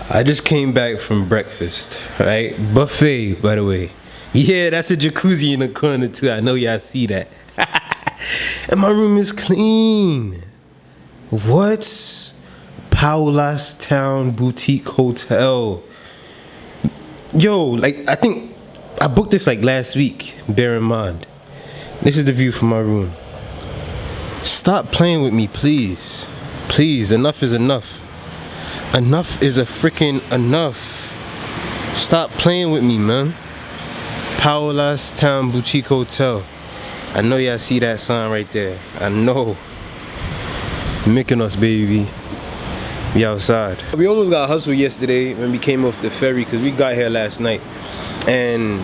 I just came back from breakfast, right? Buffet, by the way. Yeah, that's a jacuzzi in the corner too. I know y'all see that. And my room is clean. What? Paula's Town Boutique Hotel. Yo, like I think I booked this like last week, bear in mind. This is the view from my room. Stop playing with me, please. Please, enough is enough. Enough is a freaking enough. Stop playing with me, man. Paula's Town Boutique Hotel. I know y'all see that sign right there. I know. Mykonos, baby. We outside. We almost got hustled yesterday when we came off the ferry because we got here last night. And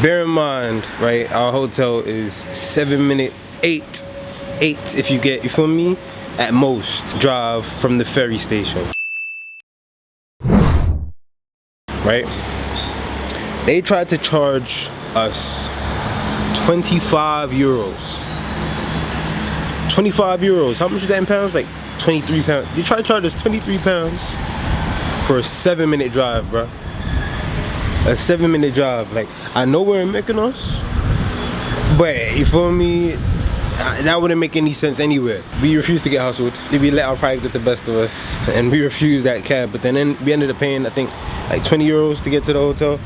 bear in mind, right, our hotel is 7 minute, eight if you get, you feel me? At most, drive from the ferry station. Right? They tried to charge us 25 euros. 25 euros. How much is that in pounds? Like 23 pounds. They tried to charge us 23 pounds for a 7 minute drive, bro. A 7 minute drive. Like, I know we're in Mykonos, but you feel me? That wouldn't make any sense anywhere. We refused to get hustled. We let our pride get the best of us, and we refused that cab. But then we ended up paying, I think, like 20 euros to get to the hotel.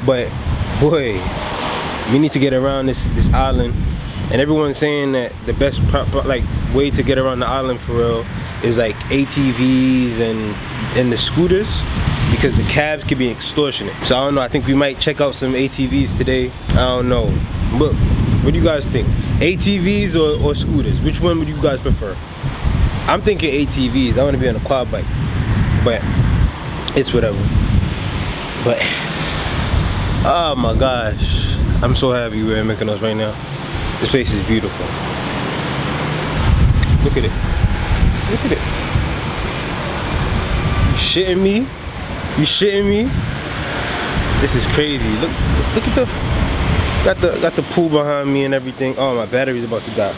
But boy, we need to get around this island. And everyone's saying that the best way to get around the island for real is like ATVs and the scooters, because the cabs can be extortionate. So I don't know, I think we might check out some ATVs today. I don't know. But what do you guys think? ATVs or scooters? Which one would you guys prefer? I'm thinking ATVs. I want to be on a quad bike. But it's whatever. But oh my gosh, I'm so happy we're in Mykonos right now. This place is beautiful. Look at it. Look at it. You shitting me? You shitting me? This is crazy. Look at got the pool behind me and everything. Oh, my battery's about to die.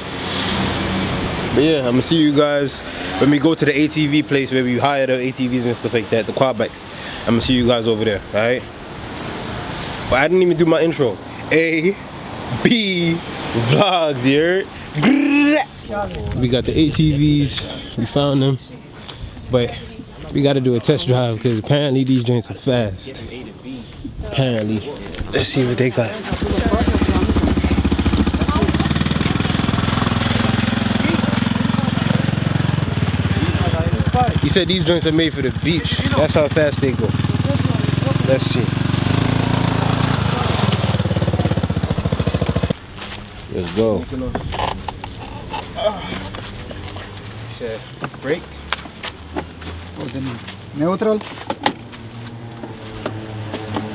But yeah, I'm gonna see you guys when we go to the ATV place where we hire the ATVs and stuff like that, the quad bikes. I'm gonna see you guys over there, alright? But I didn't even do my intro. A, B, vlogs, you heard? We got the ATVs, we found them, but we gotta do a test drive because apparently these joints are fast. Apparently. Let's see what they got. He said these joints are made for the beach. That's how fast they go. Let's see. Let's go. He said brake. Neutral.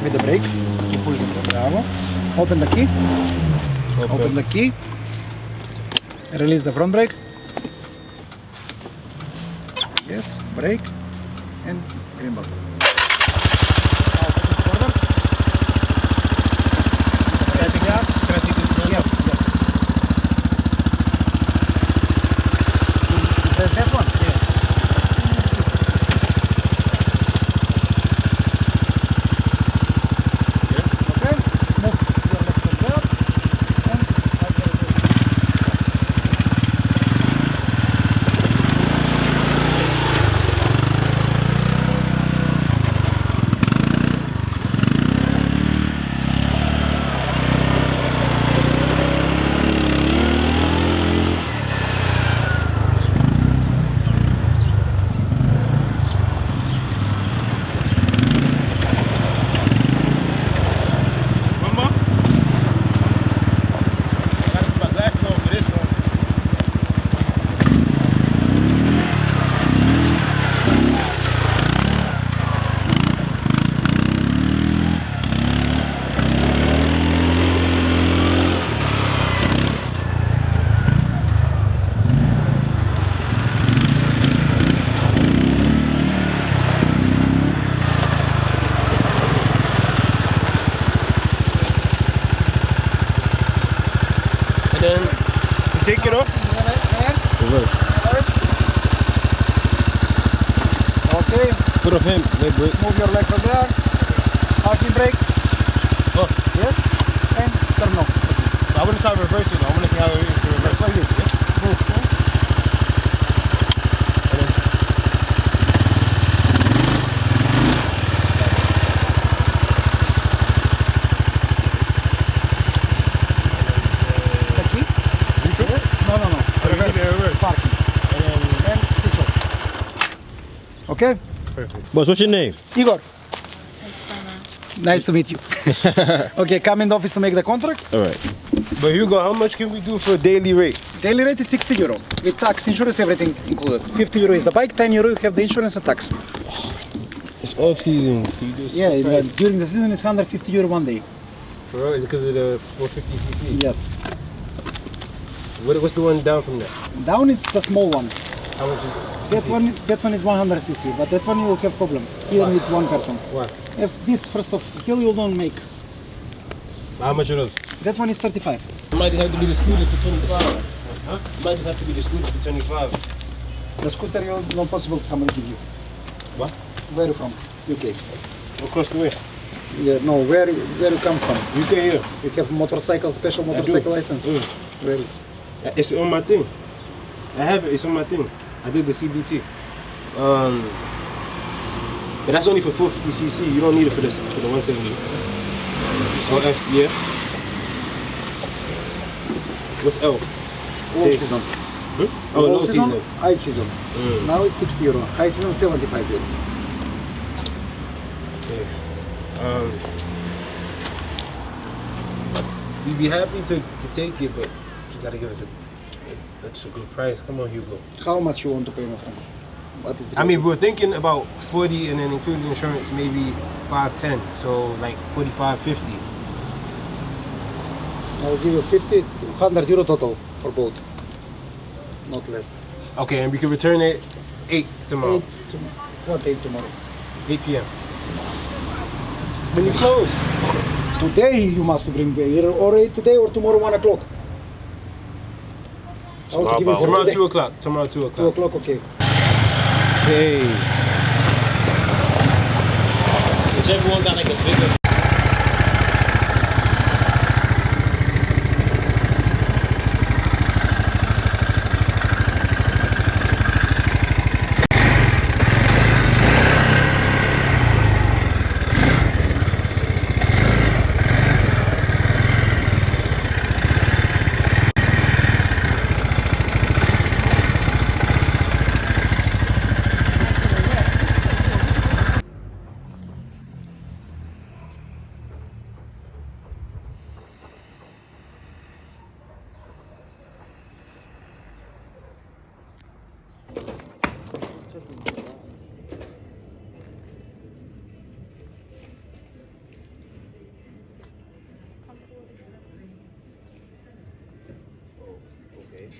With the brake. You push the bravo. Open the key. Open the key. Release the front brake. Yes, brake. And green button. Yes, yes. Press that one? Yeah. Okay, move your left foot there, and right there. And then to take it off. Reverse. Okay. Put off him, leg brake. Move your leg from there. Parking brake. Oh, Yes. And turn off. I want to try to reverse it. I want to see how it is to reverse. Just like this. Yeah? Move. The key? No. Reverse. Parking. And switch off. Okay? Perfect. Boss, what's your name? Igor. Nice to meet you. Okay, come in the office to make the contract. All right. But Hugo, how much can we do for a daily rate? Daily rate is 60 euro. With tax, insurance, everything included. 50 euro is the bike, 10 euro you have the insurance and tax. It's off season. Can you do Yeah, during the season it's 150 euro one day. For real? Is it because of the 450cc? Yes. What's the one down from that? Down it's the small one. How much is it? That one is 100cc, but that one you will have problem. Even with one person. Why? If this first of hill you don't make. How much are those? That one is 35. It might just have to be the scooter for 25. Huh? It might just have to be the scooter for 25. The scooter you not possible somebody give you. What? Where you from? UK. Across the way. Yeah, no, where you come from? UK here. You have motorcycle, special motorcycle license. Where is? It's on my thing. I have it. It's on my thing. I did the CBT. But that's only for 450cc. You don't need it for the 170. Oh, F, yeah. What's L? Low season. Hmm? Oh, low season. High season. Now it's 60 euro. High season 75 euro. Okay. We'd be happy to take it, but you gotta give us a good price. Come on, Hugo. How much you want to pay, my friend? What is the I mean, we're thinking about 40 and then including insurance, maybe 510. So like 45, 50. I'll give you 50, 100 euro total for both. Not less. Okay, and we can return it 8 tomorrow. 8 tomorrow? 8 p.m. When you close. Today you must bring here, or today or tomorrow 1 o'clock. Tomorrow 2 o'clock. Tomorrow 2 o'clock. 2 o'clock, okay. Hey. Does everyone got like a bigger?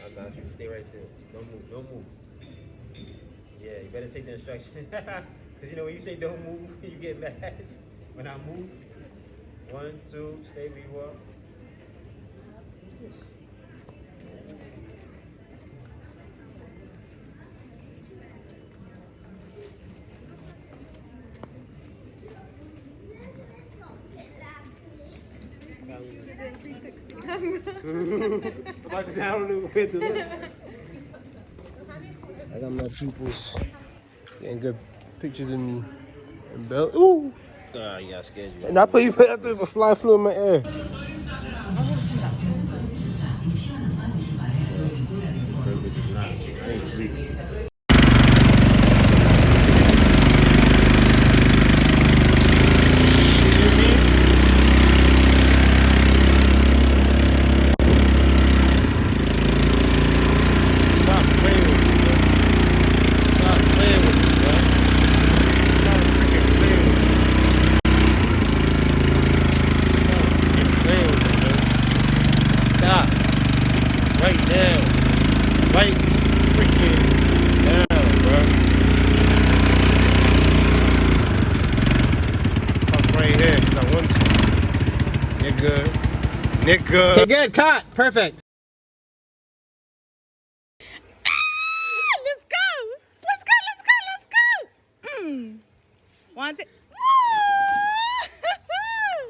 I got you. Stay right there. Don't move. Don't move. Yeah, you better take the instruction. Because you know when you say don't move, you get mad. When I move, 1, 2, stay where you are. You're doing 360. About to say, I don't know where to look. I got my pupils getting good pictures of me and Bell. Ooh! Yeah, I scared you. And I put a fly flew in my ear. Nigga. Okay, good, cut, perfect. Let's go! Let's go! Let's go! Let's go! One, two.